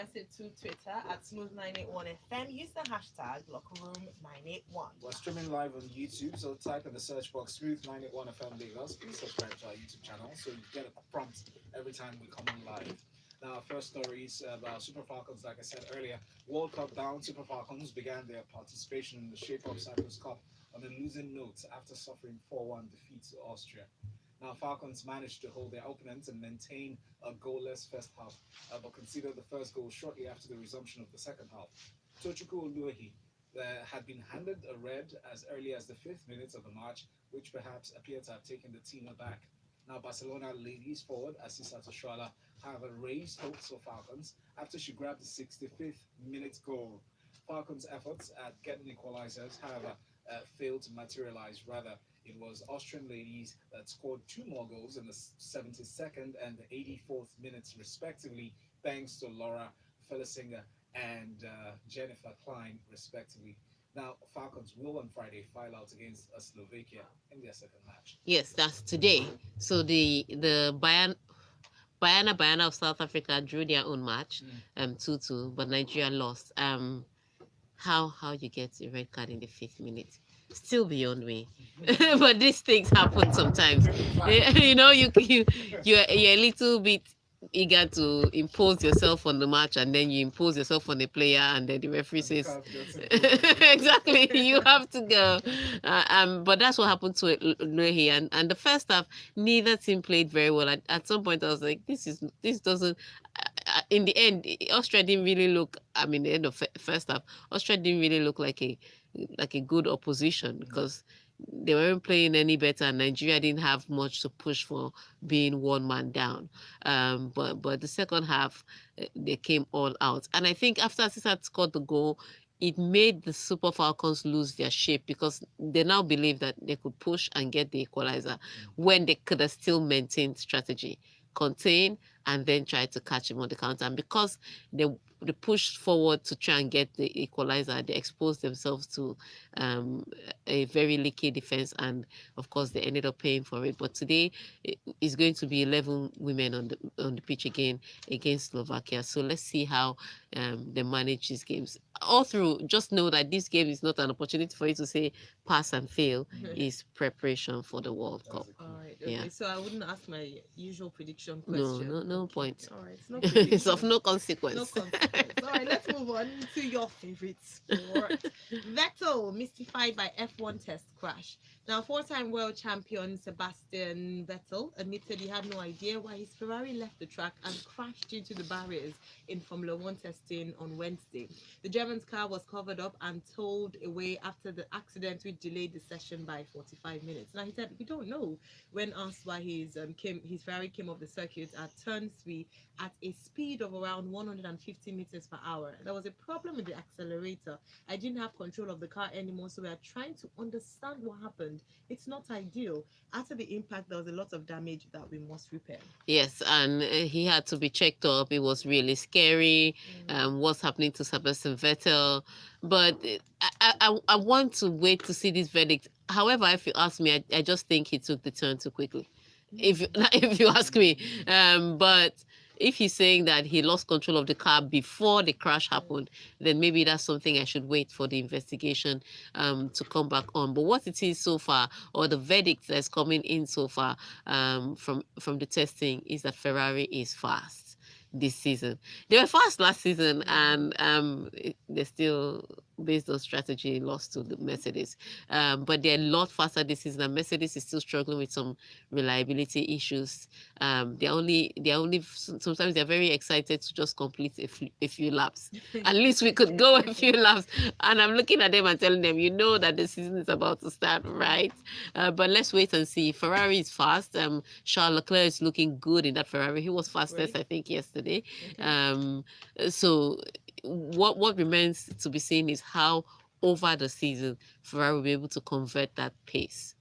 message to Twitter at Smooth981FM. Use the hashtag LockerRoom981. We're streaming live on YouTube, so type in the search box Smooth 981 FM Lagos. Please subscribe to our YouTube channel so you get a prompt every time we come on live. Now, our first story is about Super Falcons. Like I said earlier, World Cup bound Super Falcons began their participation in the Shape of Cyprus Cup on a losing note after suffering 4-1 defeat to Austria. Now, Falcons managed to hold their opponents and maintain a goalless first half, but conceded the first goal shortly after the resumption of the second half. Tochukwu Oluwahi had been handed a red as early as the 5th minute of the match, which perhaps appeared to have taken the team aback. Now, Barcelona ladies forward Asisa Toshoala, however, raised hopes for Falcons after she grabbed the 65th minute goal. Falcons' efforts at getting equalizers, however, failed to materialize. Rather, it was Austrian ladies that scored 2 more goals in the 72nd and the 84th minutes, respectively, thanks to Laura Felisinger and Jennifer Klein, respectively. Now, Falcons will on Friday file out against Slovakia in their second match. Yes, that's today. So the Bayana of South Africa drew their own match, 2-2, but Nigeria lost. How you get a red card in the 5th minute? Still beyond me. But these things happen sometimes. You know, you're a little bit eager to impose yourself on the match, and then you impose yourself on the player, and then the referee says exactly, you have to go. But that's what happened to Lehi, and the first half neither team played very well. At some point I was like, this doesn't in the end, Austria didn't really look, I mean, the end of first half, Austria didn't really look like a good opposition, because they weren't playing any better, and Nigeria didn't have much to push for, being one man down. But the second half, they came all out. And I think after Asisat scored the goal, it made the Super Falcons lose their shape, because they now believe that they could push and get the equalizer when they could have still maintained strategy, contain, and then try to catch him on the counter. And because they pushed forward to try and get the equalizer, they exposed themselves to a very leaky defense, and of course they ended up paying for it. But today it's going to be 11 women on the pitch again against Slovakia. So let's see how they manage these games. All through, just know that this game is not an opportunity for you to say pass and fail. It's preparation for the World Cup. All right. Okay. Yeah. So I wouldn't ask my usual prediction question. No point. All right. It's no It's of no consequence. No consequence. All right, let's move on to your favorite sport. Vettel mystified by F1 test crash. Now, 4-time world champion Sebastian Vettel admitted he had no idea why his Ferrari left the track and crashed into the barriers in Formula One testing on Wednesday. The German's car was covered up and towed away after the accident, which delayed the session by 45 minutes. Now, he said, we don't know, when asked why his Ferrari came off the circuit at turn 3 at a speed of around 150 meters per hour. There was a problem with the accelerator. I didn't have control of the car anymore, so we are trying to understand what happened. It's not ideal. After the impact, there was a lot of damage that we must repair. Yes, and he had to be checked up. It was really scary. What's happening to Sebastian Vettel? But I want to wait to see this verdict. However, if you ask me, I just think he took the turn too quickly. If you ask me, but if he's saying that he lost control of the car before the crash happened, then maybe that's something I should wait for the investigation to come back on. But what it is so far, or the verdict that's coming in so far from the testing, is that Ferrari is fast this season. They were fast last season, and they still, based on strategy, lost to the Mercedes. But they're a lot faster this season, and Mercedes is still struggling with some reliability issues. They're only sometimes they're very excited to just complete a few laps. At least we could go a few laps. And I'm looking at them and telling them, you know that the season is about to start, right? But let's wait and see. Ferrari is fast. Charles Leclerc is looking good in that Ferrari. He was fastest, I think, yesterday. So what remains to be seen is how over the season Ferrari will be able to convert that pace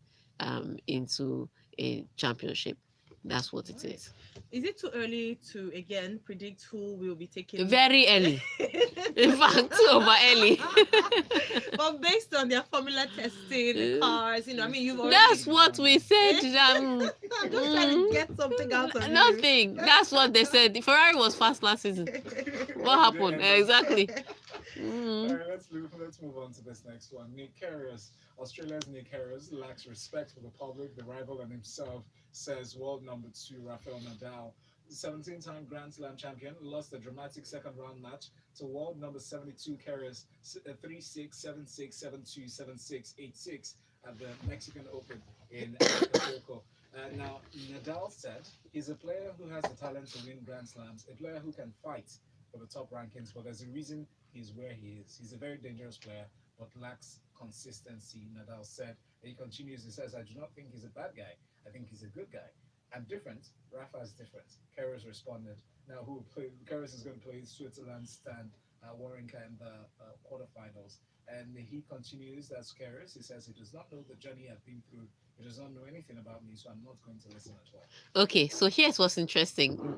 into a championship. That's what it is. Is it too early to again predict who will be taking? Very early. In fact, too over early. But based on their formula testing, the cars, I mean, you've already. That's what we said. I'm just trying to get something out of you. Nothing. That's what they said. The Ferrari was fast last season. What happened? Exactly. All right, let's move on to this next one. Nick Kyrgios, Australia's Nick Kyrgios lacks respect for the public, the rival, and himself, says world number 2 Rafael Nadal. The 17-time Grand Slam champion lost a dramatic second-round match to world number 72 Kyrgios 3-6, 7-6, 7-2, 7-6, 8-6 at the Mexican Open in Acapulco. Now, Nadal said he's a player who has the talent to win Grand Slams, a player who can fight for the top rankings, but there's a reason he's where he is. He's a very dangerous player, but lacks consistency, Nadal said. He continues, he says, I do not think he's a bad guy. I think he's a good guy. I'm different. Rafa's different. Kyrgios responded. Now, Kyrgios is going to play Switzerland's Stan Wawrinka in the quarterfinals. And he continues, that's Kyrgios. He says he does not know the journey I've been through. He does not know anything about me, so I'm not going to listen at all. Okay, so here's what's interesting.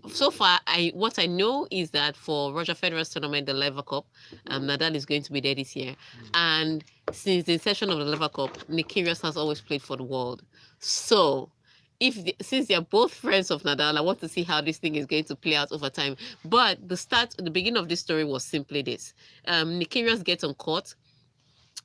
So far, what I know is that for Roger Federer's tournament, the Lever Cup, Nadal is going to be there this year. And since the inception of the Lever Cup, Nick Kyrgios has always played for the world. So, since they're both friends of Nadal, I want to see how this thing is going to play out over time. But the beginning of this story was simply this: Nick Kyrgios gets on court,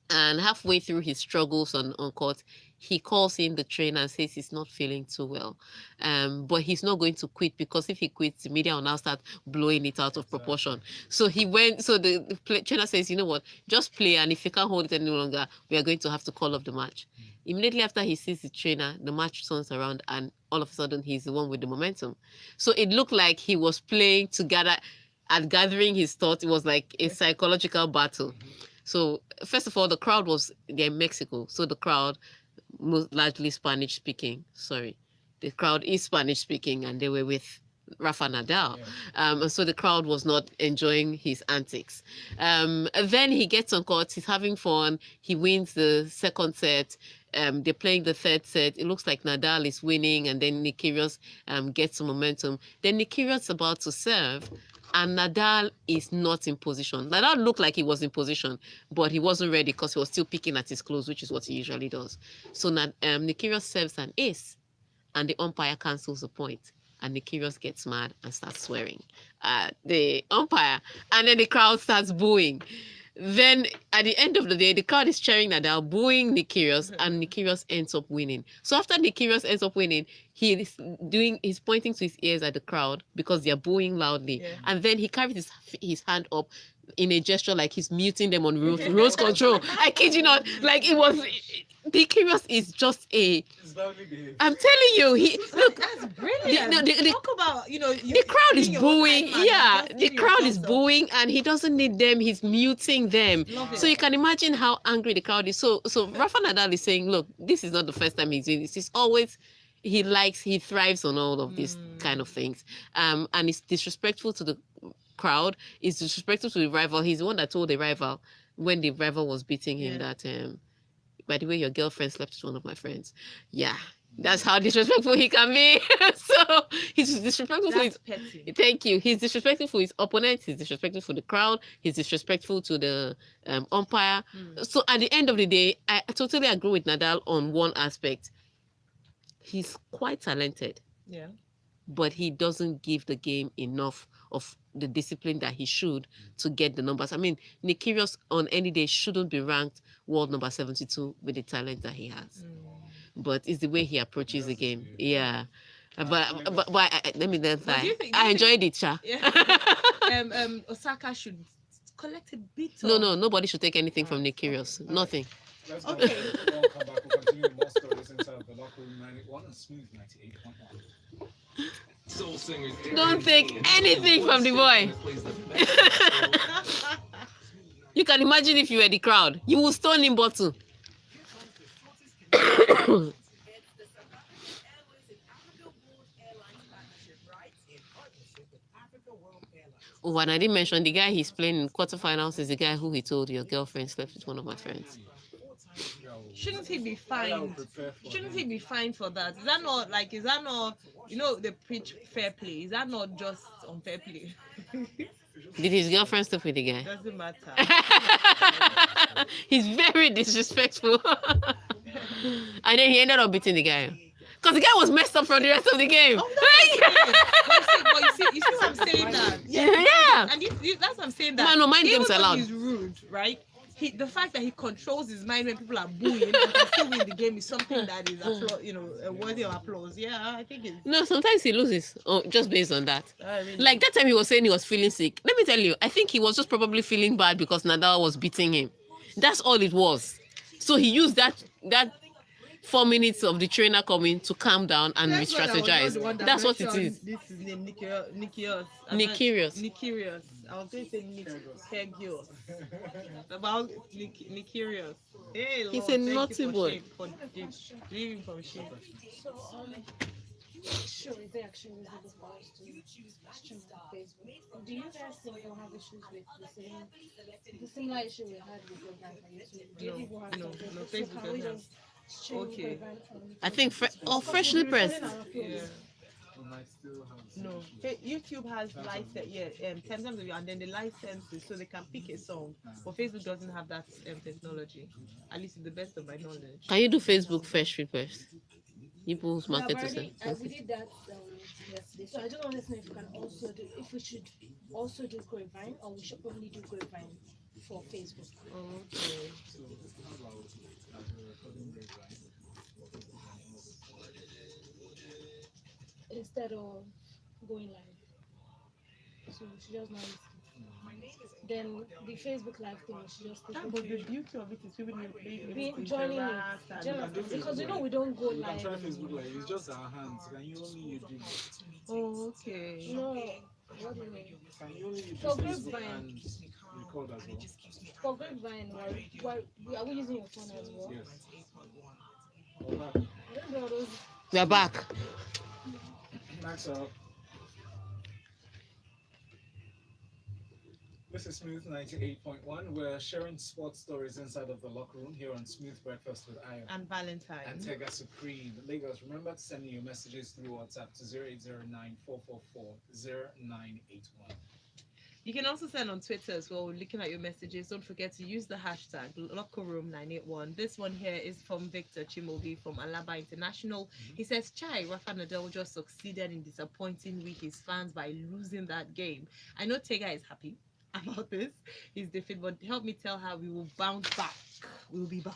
and halfway through his struggles on court, he calls in the trainer and says he's not feeling too well. But he's not going to quit, because if he quits, the media will now start blowing it out of proportion. So the trainer says, you know what, just play, and if you can't hold it any longer, we are going to have to call off the match. Immediately after he sees the trainer, the match turns around, and all of a sudden he's the one with the momentum. So it looked like he was playing together and gathering his thoughts. It was like a psychological battle. So first of all, the crowd they're in Mexico. So the crowd, largely Spanish speaking, the crowd is Spanish speaking, and they were with Rafa Nadal. And so the crowd was not enjoying his antics. Then he gets on court, he's having fun, he wins the second set. They're playing the third set. It looks like Nadal is winning, and then Nick Kyrgios gets some momentum. Then Nick Kyrgios is about to serve, and Nadal is not in position. Nadal looked like he was in position, but he wasn't ready because he was still picking at his clothes, which is what he usually does. So Nick Kyrgios serves an ace, and the umpire cancels the point. And Nick Kyrgios gets mad and starts swearing at the umpire, and then the crowd starts booing. Then at the end of the day, the crowd is cheering Nadal, booing Nick Kyrgios, and Nick Kyrgios ends up winning. So after Nick Kyrgios ends up winning, he's pointing to his ears at the crowd because they're booing loudly. And then he carries his hand up in a gesture like he's muting them on rose control. I kid you not. Like it was, Nick Kyrgios is just I'm telling you, look, that's brilliant. Talk about, the crowd is booing. Yeah, the crowd is booing, and he doesn't need them. He's muting them. So you can imagine how angry the crowd is. So Rafa Nadal is saying, look, this is not the first time he's doing this. It's always, he thrives on all of these kind of things. And it's disrespectful to the crowd. It's disrespectful to the rival. He's the one that told the rival when the rival was beating him that, by the way, your girlfriend slept with one of my friends. Yeah, that's how disrespectful he can be. So he's disrespectful for his. Petty. Thank you. He's disrespectful for his opponent. He's disrespectful for the crowd. He's disrespectful to the umpire. So at the end of the day, I totally agree with Nadal on one aspect. He's quite talented. Yeah. But he doesn't give the game enough of the discipline that he should to get the numbers. I mean, Nick Kyrgios on any day shouldn't be ranked world number 72 with the talent that he has. But it's the way he approaches the game. Yeah. But let me then lie. I enjoyed it, Sha. Yeah. Osaka should collect a bit of... No, nobody should take anything from Nick Kyrgios. Nothing. Let's go. Okay. We'll come back. We'll continue more stories inside the local 91 and Smooth 98.1. Soul singers. Don't take anything from the boy. You can imagine if you were the crowd. You will stone him bottle. Oh, and I didn't mention the guy he's playing in quarterfinals is the guy who he told your girlfriend slept with one of my friends. shouldn't he be I fined? would prepare for Shouldn't him. he be fined for that? Is that not like? Is that not? They preach fair play. Is that not just unfair play? Did his girlfriend sleep with the guy? Doesn't matter. He's very disrespectful. And then he ended up beating the guy. Because the guy was messed up from the rest of the game. Oh, that's you see what I'm saying that? Yeah. And that's what I'm saying that. Man, no, mind games even allowed. though he's rude, right? The fact that he controls his mind when people are booing and can still win the game is something that is worthy of applause. Yeah, I think it's. No, sometimes he loses just based on that. Really. Like that time he was saying he was feeling sick. Let me tell you, I think he was just probably feeling bad because Nadal was beating him. That's all it was. So he used that 4 minutes of the trainer coming to calm down and re-strategize. That's what it is. This is named Nikios. Nikirios. I was going to say Nikios. About Nikirios. Hey, Lord, He's a naughty boy. Leaving from shame. So, sure, they actually use this powers to stream on Facebook. Do you guys think they'll have issues with the similar issue we had with your bank on YouTube? Do you think we'll have No, Facebook? Facebook So can we doesn't. just stream Okay. the event from I think freshly pressed. Yeah. We might still have No, YouTube has license, terms of and then the licenses so they can pick a song. But Facebook doesn't have that technology, at least to the best of my knowledge. Can you do Facebook fresh request? People's We market have to already, we did that yesterday. So I don't know if we can also do if we should also do Grapevine or we should only do Grapevine for Facebook. Okay. So how about recording Grapevine? Instead of going live. So we should just not listen. Then the Facebook live thing, we should just take But the it. beauty of it is people Joining it. Because we don't go You can try live. Facebook Live. It's just our hands. Can you only use it? Oh, okay. No. What do you mean? Can you only use For Facebook Grapevine. and record as well? For Grapevine, are we using your phone as well? Yes. Hold on. I don't know those. We are back. Max up. This is Smooth 98.1. We're sharing sports stories inside of the locker room here on Smooth Breakfast with Ayo And Valentine. and Tega Supreme. Lagos, remember to send me your messages through WhatsApp to 0809 444 0981. You can also send on Twitter as well. We're looking at your messages. Don't forget to use the hashtag LockerRoom981. This one here is from Victor Chimobi from Alaba International. He says, Chai, Rafa Nadal just succeeded in disappointing his fans by losing that game. I know Tega is happy about this. He's defeated, but help me tell her we will bounce back. We'll be back.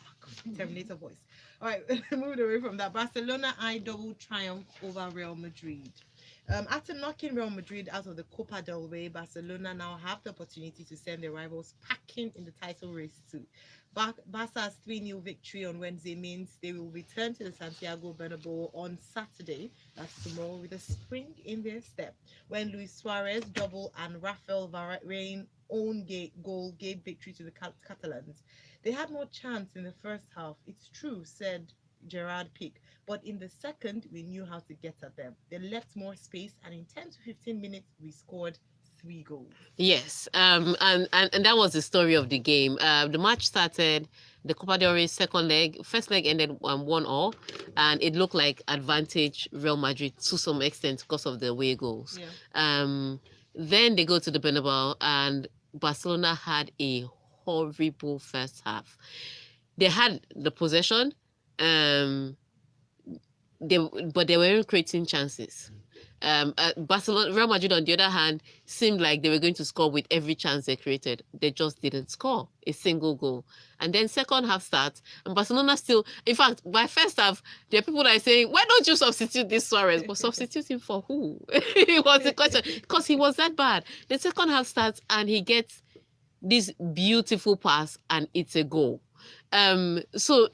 Terminator voice. All right, moving away from that. Barcelona double triumph over Real Madrid. After knocking Real Madrid out of the Copa del Rey, Barcelona now have the opportunity to send their rivals packing in the title race too. Barca's 3-0 victory on Wednesday means they will return to the Santiago Bernabeu on Saturday, that's tomorrow, with a spring in their step, when Luis Suarez double and Rafael Varane own goal gave victory to the Catalans. They had more chance in the first half, it's true, said Gerard Pique, but in the second, we knew how to get at them. They left more space, and in 10 to 15 minutes, we scored 3 goals. Yes, and that was the story of the game. The match started, the Copa del Rey second leg, first leg ended 1-1, and it looked like advantage Real Madrid to some extent because of the away goals. Yeah. Then they go to the Bernabeu, and Barcelona had a horrible first half. They had the possession, but they weren't creating chances. Barcelona, Real Madrid, on the other hand, seemed like they were going to score with every chance they created. They just didn't score a single goal. And then second half starts, and Barcelona still, in fact, by first half, there are people that are saying, why don't you substitute this Suarez? But substitute him for who? It was the question, because he was that bad. The second half starts, and he gets this beautiful pass, and it's a goal. So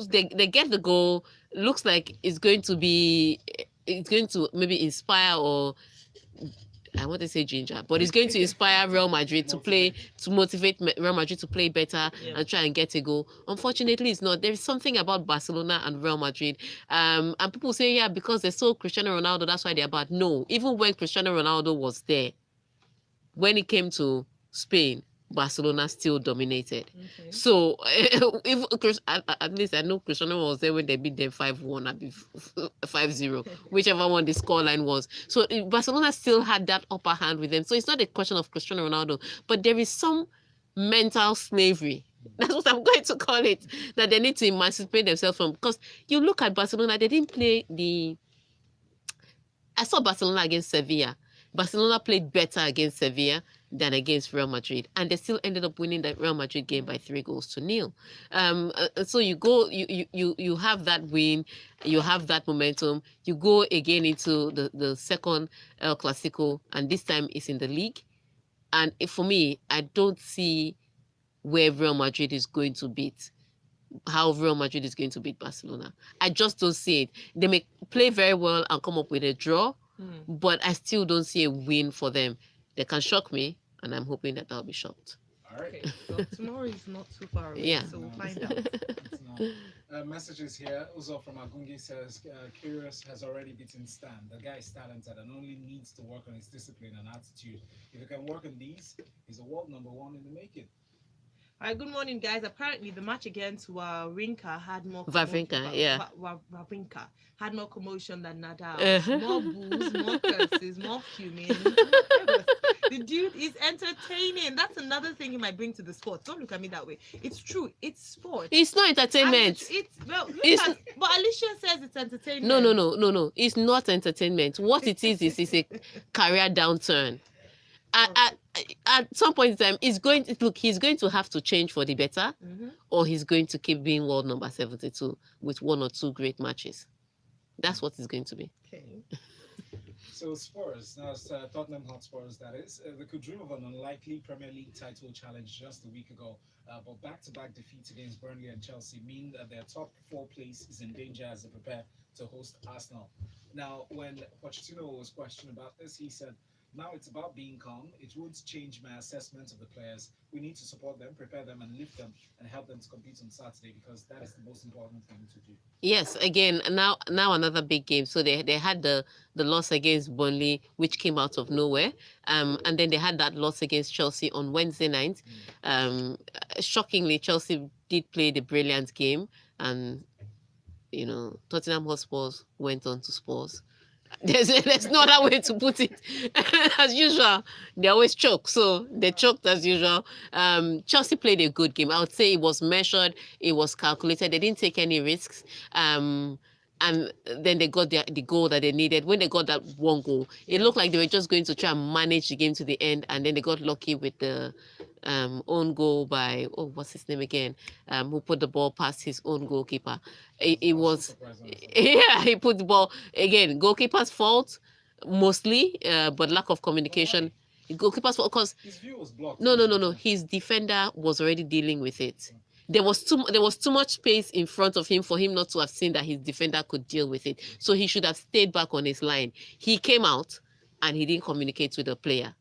they get the goal. Looks like it's going to maybe inspire, or I want to say ginger, but it's going to inspire Real Madrid to motivate Real Madrid to play better and try and get a goal. Unfortunately, it's not. There's something about Barcelona and Real Madrid. And people say, yeah, because they saw Cristiano Ronaldo, that's why they're bad. No, even when Cristiano Ronaldo was there, when it came to Spain, Barcelona still dominated. Okay. So if at least I know Cristiano was there when they beat them 5-1 and 5-0, whichever one the scoreline was. So Barcelona still had that upper hand with them. So it's not a question of Cristiano Ronaldo, but there is some mental slavery. That's what I'm going to call it, that they need to emancipate themselves from. Because you look at Barcelona, they didn't play I saw Barcelona against Sevilla. Barcelona played better against Sevilla than against Real Madrid, and they still ended up winning the Real Madrid game by 3-0. So you have that win, you have that momentum. You go again into the second El Clasico, and this time it's in the league. And for me, I don't see where Real Madrid is going to beat. How Real Madrid is going to beat Barcelona. I just don't see it. They may play very well and come up with a draw, but I still don't see a win for them. They can shock me, and I'm hoping that I'll be shocked. All right. Okay, so tomorrow is not too far away, Yeah. so we'll No, find it's out. not. Messages here. Uzo from Agungi says, Curious has already beaten Stan. The guy is talented and only needs to work on his discipline and attitude. If he can work on these, he's a world number one in the making. All right, good morning, guys. Apparently, the match against Wawrinka had more Wawrinka, yeah. Wawrinka had more commotion than Nadal. Uh-huh. More booze, more curses, more fuming. The dude is entertaining. That's another thing he might bring to the sport. Don't look at me that way. It's true. It's sport. It's not entertainment. But Alicia says it's entertainment. No. It's not entertainment. What it is a career downturn. At some point in time, he's going to have to change for the better, or he's going to keep being world number 72 with one or two great matches. That's what it's going to be. Okay. So Spurs, now it's Tottenham Hotspurs, that is. They could dream of an unlikely Premier League title challenge just a week ago, but back-to-back defeats against Burnley and Chelsea mean that their top four place is in danger as they prepare to host Arsenal. Now, when Pochettino was questioned about this, he said, "Now it's about being calm. It won't change my assessment of the players. We need to support them, prepare them, and lift them, and help them to compete on Saturday because that is the most important thing to do." Yes, again, now another big game. So they had the loss against Burnley, which came out of nowhere. And then they had that loss against Chelsea on Wednesday night. Shockingly, Chelsea did play the brilliant game, and Tottenham Hotspurs went on to Spurs. There's no other way to put it. As usual, they always choke. So they choked as usual. Chelsea played a good game. I would say it was measured. It was calculated. They didn't take any risks. And then they got the goal that they needed. When they got that one goal, it looked like they were just going to try and manage the game to the end. And then they got lucky with the own goal by, what's his name again? Who put the ball past his own goalkeeper. It was, yeah, he put the ball, again, goalkeeper's fault mostly, but lack of communication. Goalkeeper's fault because his view was blocked. No. His defender was already dealing with it. There was too much space in front of him for him not to have seen that his defender could deal with it. So he should have stayed back on his line. He came out and he didn't communicate with the player.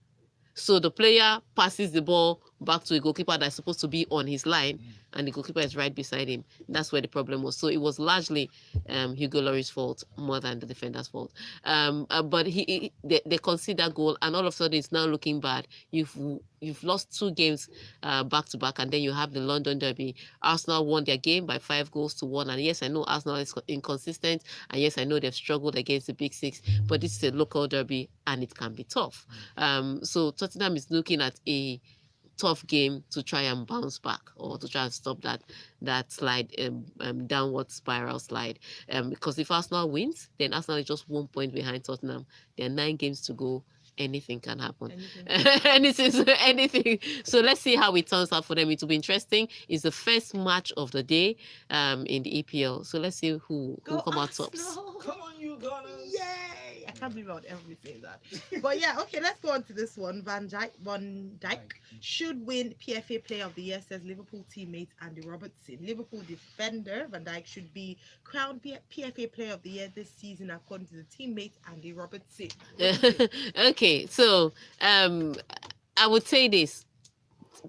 So the player passes the ball back to a goalkeeper that's supposed to be on his line, and the goalkeeper is right beside him. That's where the problem was. So it was largely Hugo Lloris's fault more than the defender's fault. But they conceded that goal, and all of a sudden it's now looking bad. You've lost 2 games back to back, and then you have the London Derby. Arsenal won their game by 5-1, and yes, I know Arsenal is inconsistent, and yes, I know they've struggled against the Big Six, but this is a local derby, and it can be tough. So Tottenham is looking at a tough game to try and bounce back, or to try and stop that slide, downward spiral slide. Because if Arsenal wins, then Arsenal is just 1 point behind Tottenham. There are 9 games to go. Anything can happen. Anything. So let's see how it turns out for them. It will be interesting. It's the first match of the day in the EPL. So let's see who come out tops. Come on, you Gunners! Yay! I can't believe I would ever be saying that. But yeah, okay, let's go on to this one. Van Dijk should win PFA Player of the Year, says Liverpool teammate Andy Robertson. Liverpool defender Van Dijk should be crowned PFA Player of the Year this season, according to the teammate Andy Robertson. Okay, so I would say this.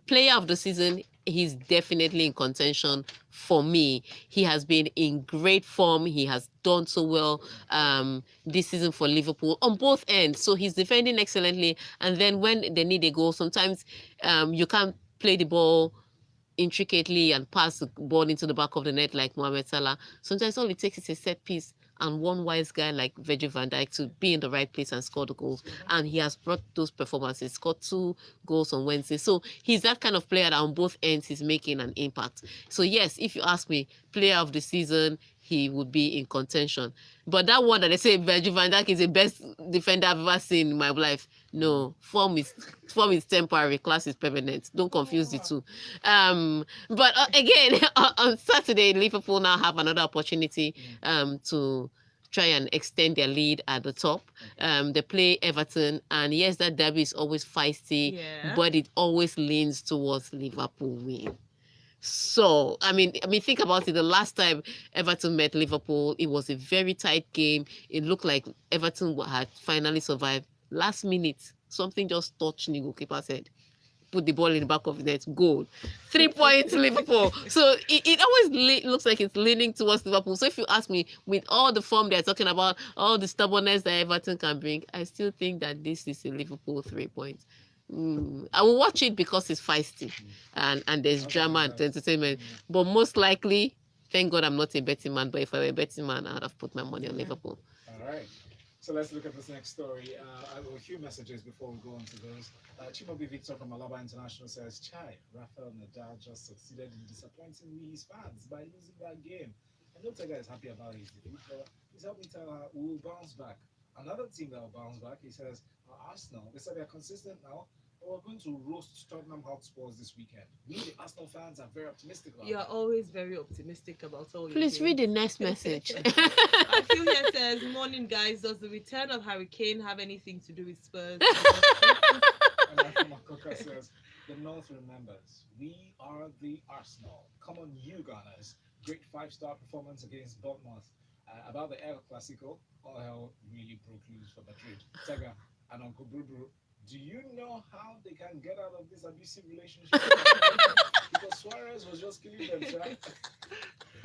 Player of the season, he's definitely in contention for me. He has been in great form. He has done so well this season for Liverpool on both ends. So he's defending excellently. And then when they need a goal, sometimes you can't play the ball intricately and pass the ball into the back of the net like Mohamed Salah. Sometimes all it takes is a set piece and one wise guy like Virgil van Dijk to be in the right place and score the goals. And he has brought those performances, scored 2 goals on Wednesday. So he's that kind of player that on both ends he's making an impact. So yes, if you ask me, player of the season, he would be in contention. But that one that they say Virgil van Dijk is the best defender I've ever seen in my life. No, form is temporary, class is permanent. Don't confuse the two. But again, on Saturday, Liverpool now have another opportunity to try and extend their lead at the top. They play Everton, and yes, that derby is always feisty, but it always leans towards Liverpool win. So, I mean, think about it. The last time Everton met Liverpool, it was a very tight game. It looked like Everton had finally survived. Last minute, something just touched the goalkeeper's head. Put the ball in the back of the net. Goal. 3 points Liverpool. So it always looks like it's leaning towards Liverpool. So if you ask me, with all the form they're talking about, all the stubbornness that Everton can bring, I still think that this is a Liverpool 3 points. I will watch it because it's feisty and there's drama and entertainment. But most likely, thank God I'm not a betting man. But if I were a betting man, I would have put my money on Liverpool. All right. So let's look at this next story. I have a few messages before we go on to those. Chimobi Victor from Alaba International says, Chai, Rafael Nadal just succeeded in disappointing me, his fans, by losing that game. I know Tega is happy about his defeat, but he's helped me tell her we'll bounce back. Another team that will bounce back, he says, Arsenal. They said they're consistent now. We're going to roast Tottenham Hotspurs this weekend. We, the Arsenal fans, are very optimistic about You're always very optimistic about all Please read the next message. I feel here says, morning guys, does the return of Harry Kane have anything to do with Spurs? And Makoka says, the North remembers, we are the Arsenal. Come on, you Gunners. Great 5-star performance against Bournemouth. About the El Clasico, all hell really broke loose for Madrid. Tega and Uncle Bru, do you know how they can get out of this abusive relationship? Because Suarez was just killing them, right?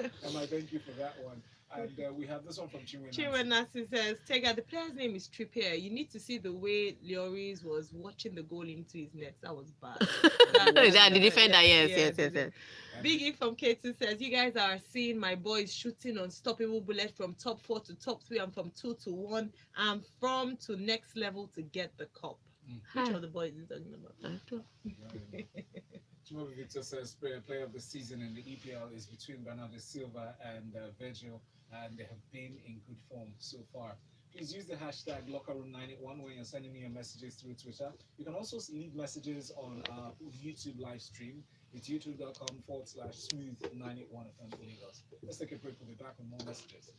And I thank you for that one. And we have this one from Chinwe Nasi says, Tega, the player's name is Trippier. You need to see the way Lloris was watching the goal into his net. That was bad. The defender, yes. Big E from K2 says, you guys are seeing my boys shooting unstoppable bullet from top 4 to top 3 and from 2 to 1 and from to next level to get the cup. Which of the boys is talking about? Chimobi Victor says player of the season in the EPL is between Bernardo Silva and Virgil, and they have been in good form so far. Please use the hashtag LockerRoom91 when you're sending me your messages through Twitter. You can also leave messages on our YouTube live stream. It's youtube.com/smooth91FM Lagos. Let's take a break. We'll be back with more messages.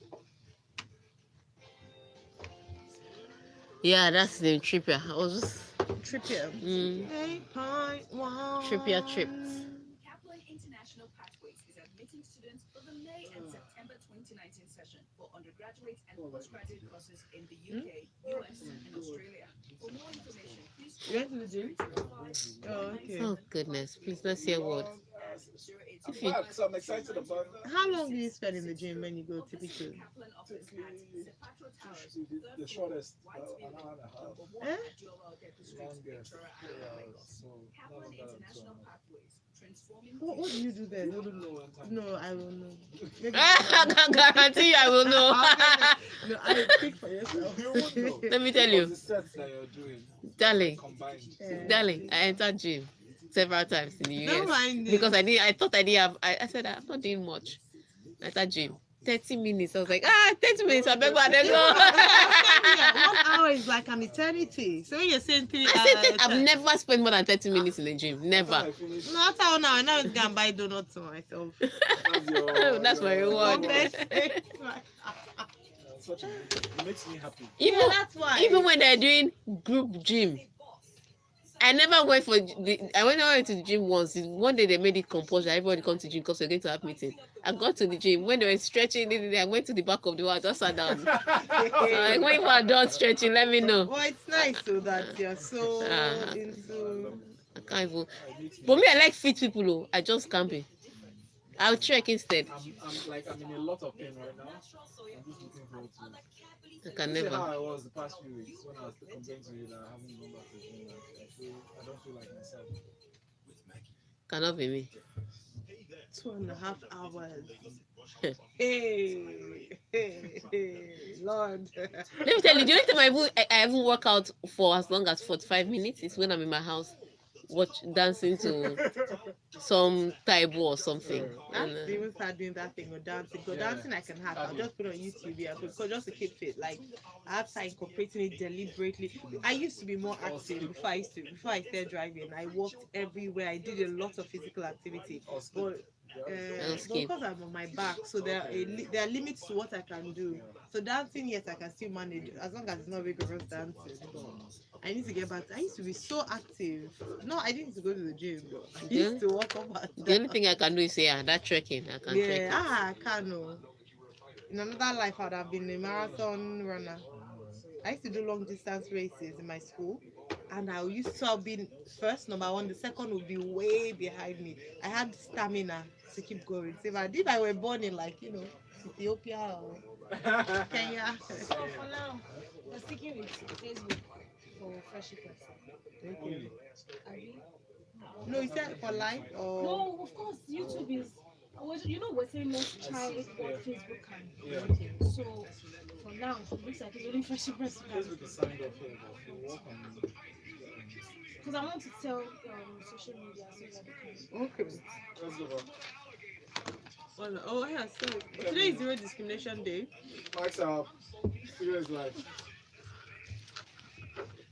Yeah, that's the Trippier. I was just Trippier. 8.1. Trippier tripped. Kaplan International Pathways is admitting students for the May and September 2019 session for undergraduate and postgraduate courses in the UK, US, and Australia. For more information, please You went to the gym? Oh, okay. Oh goodness, please let's hear what. I'm back, so I'm excited about that. How long do you spend in the gym when you go typically? The shortest, an hour and a half. Eh? Longest, so not longer than 2 hours. What do you do then? You wouldn't know when time No, I will know. Maybe I can guarantee you I will know. No, I pick for yourself. You would know. Let me tell you, The sets that you're doing darling, combined. darling, I entered gym several times in the Don't US mind it. because I thought I didn't have. I said I'm not doing much. I entered gym. 30 minutes. I was like, 30 minutes. I beg, I go. 1 hour is like an eternity. So when you're saying 3 hours, I said I've never spent more than 30 minutes in the gym. Never. I finished. no, after 1 hour, now it's gonna buy donuts for myself. That's my reward. Such a it makes me happy. Even, that's why. even when they're doing group gym, I never went for I went to the gym once. One day they made it compulsory. Everybody come to the gym because we're going to have meeting. I got to the gym. When they were stretching, I went to the back of the wall. I just sat down. Like, when you are done stretching, let me know. Well, it's nice so that you're so into. I can't even. But me, I like fit people. Oh, I just can't be. I'll check instead. I'm in a lot of pain right now. I'm just looking forward to it. I can See never. how I was the past few weeks when I was complaining to you that I haven't gone back to the gym. I don't feel like myself. Cannot be me. 2.5 hours. Hey, Lord. Let me tell you, the only time I haven't work out for as long as 45 minutes is when I'm in my house dancing to some taibo or something. That's And, even start doing that thing or dancing. Because dancing I can have. I'll just put it on YouTube, yeah, because just to keep fit. Like I have to start incorporating it deliberately. I used to be more active before I started driving. I walked everywhere. I did a lot of physical activity. But I'll skip. because I'm on my back, so there are limits to what I can do. So dancing, yes, I can still manage as long as it's not rigorous dancing. But I need to get back. I used to be so active. No, I didn't need to go to the gym, but I used to walk up and The only down. thing I can do is that trekking. I can trek Yeah, it. I can. No. In another life, I'd have been a marathon runner. I used to do long distance races in my school, and I used to have been first, number one. The second would be way behind me. I had stamina to keep going. So if I were born in Ethiopia or Kenya, So for now, we're sticking with Facebook for friendship request. okay. Abi? No, is that for life or? No, of course, YouTube is. You know, we're saying let's try what Facebook can do. Yeah. Okay. So for now, it looks like it's only friendship request. Facebook is signed up here, but if you work on Because I want to tell social media so that they can. Okay. let's go back. Oh yeah. So today is Zero Discrimination Day. Mike's up. Serious life.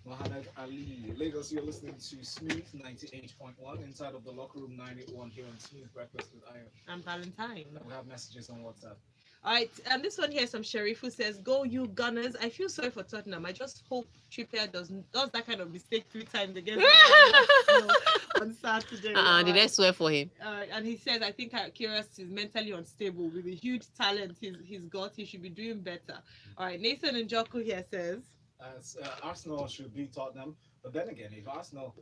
Mohammed Ali. Lagos, you're listening to Smooth 98.1 inside of the locker room 981 here on Smooth Breakfast with Ayo. I'm Valentine. We have messages on WhatsApp. All right, and this one here is from Sharif who says, "Go you Gunners! I feel sorry for Tottenham. I just hope Trippier does that kind of mistake 3 times against on Saturday." Did I swear for him? And he says, "I think Kyrgios is mentally unstable with the huge talent he's got. He should be doing better." All right, Nathan Njoku here says, Arsenal should beat Tottenham, but then again, if Arsenal,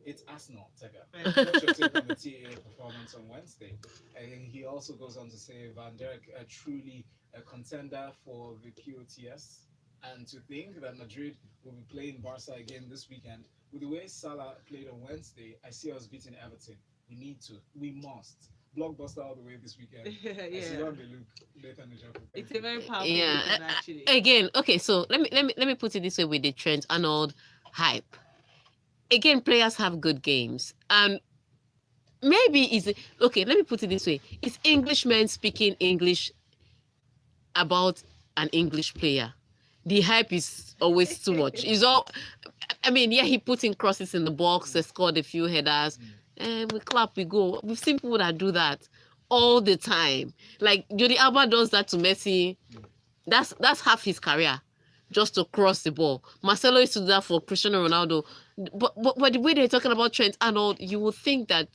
it's Arsenal, Tega. Yeah. What's your take on the TAA performance on Wednesday? And he also goes on to say Van Dijk truly a contender for the QOTS, and to think that Madrid will be playing Barca again this weekend. With the way Salah played on Wednesday, I see us beating Everton. We need to. We must. Blockbuster all the way this weekend. I see "Yeah, on the look later in the job. it's a very powerful Yeah. weekend, actually." Again, okay. So let me put it this way with the Trent Arnold hype. Again, players have good games, and maybe is okay. Let me put it this way: it's Englishmen speaking English about an English player. The hype is always too much. It's all. I mean, yeah, he put in crosses in the box, they scored a few headers, and we clap, we go. We've seen people that do that all the time. Like Jordi Alba does that to Messi. That's half his career, just to cross the ball. Marcelo used to do that for Cristiano Ronaldo. But the way they're talking about Trent Arnold, you would think that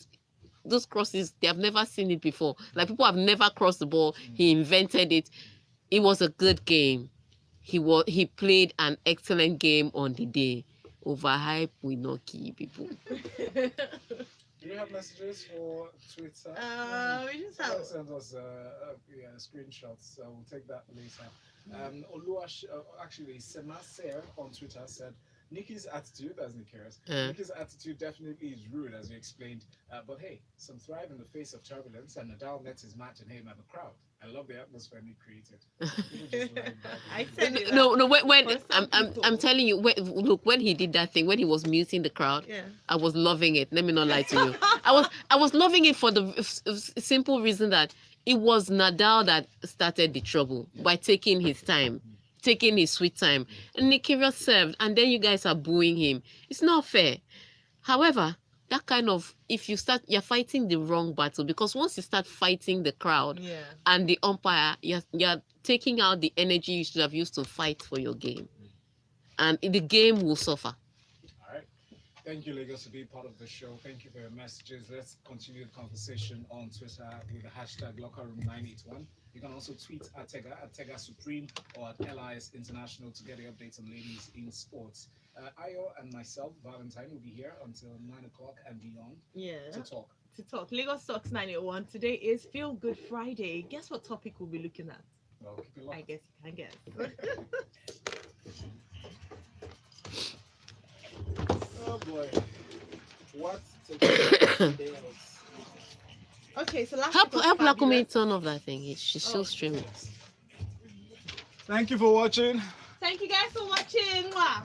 those crosses, they have never seen it before. Like people have never crossed the ball. He invented it. It was a good game. He played an excellent game on the day. Overhype will not kill people. Do you have messages for Twitter? We just have. Send us screenshots. So we'll take that later. Actually, Semaser on Twitter said, Nikki's attitude, as Nikiras, Nikki's attitude definitely is rude, as we explained. But hey, some thrive in the face of turbulence, and Nadal met his match in him at the crowd. I love the atmosphere Nick created. I said it. No. When For some I'm people. telling you, look, when he did that thing, when he was muting the crowd, Yeah. I was loving it. Let me not lie to you. I was loving it for the simple reason that it was Nadal that started the trouble by taking his time, taking his sweet time. And Nikiria served, and then you guys are booing him. It's not fair. However, that kind of, if you're fighting the wrong battle, because once you start fighting the crowd Yeah. and the umpire, you're taking out the energy you should have used to fight for your game. And the game will suffer. All right. Thank you, Lagos, for being part of the show. Thank you for your messages. Let's continue the conversation on Twitter with the hashtag LockerRoom981. You can also tweet at Tega Supreme, or at LIS International to get the updates on ladies in sports. Ayo and myself, Valentine, will be here until 9 o'clock and beyond Yeah. to talk. Lagos Talks 981. Today is Feel Good Friday. Guess what topic we'll be looking at? Well, keep it I locked. guess you can guess. Oh boy. What today else? Okay, so last Help week was help Lakumi fabulous. turn off that thing. She's still Oh. streaming. Thank you for watching. Thank you guys for watching. Wow.